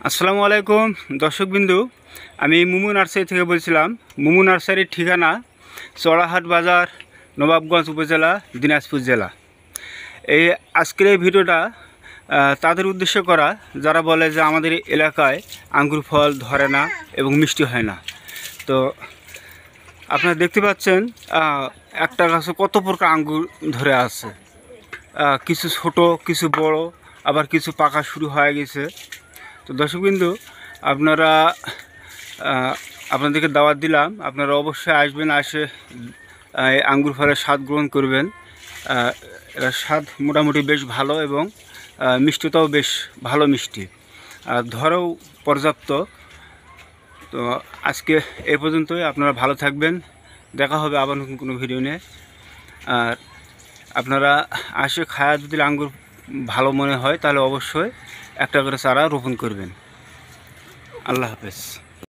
আসসালামু আলাইকুম দর্শকবিন্দু, আমি মুমু নার্সারি থেকে বলছিলাম। মুমু নার্সারির ঠিকানা চড়াহাট বাজার, নবাবগঞ্জ উপজেলা, দিনাজপুর জেলা। আজকের এই ভিডিওটা তাদের উদ্দেশ্যে করা যারা বলে যে আমাদের এলাকায় আঙ্গুর ফল ধরে না এবং মিষ্টি হয় না। তো আপনারা দেখতে পাচ্ছেন একটা গাছে কত প্রকার আঙ্গুর ধরে আছে, কিছু ছোট, কিছু বড়, আবার কিছু পাকা শুরু হয়ে গেছে। তো দর্শকবিন্দু, আপনাদেরকে দাওয়াত দিলাম, আপনারা অবশ্যই আসবেন, আসে আঙ্গুর ফলের স্বাদ গ্রহণ করবেন। এর স্বাদ মোটামুটি বেশ ভালো এবং মিষ্টিটাও বেশ ভালো মিষ্টি, আর ধরেও পর্যাপ্ত। তো আজকে এ পর্যন্তই। আপনারা ভালো থাকবেন, দেখা হবে আবার নতুন কোনো ভিডিও নিয়ে। আর আপনারা আসে খায়া যদি আঙ্গুর ভালো মনে হয় তাহলে অবশ্যই একটা করে চারা রোপণ করবেন। আল্লাহ হাফেজ।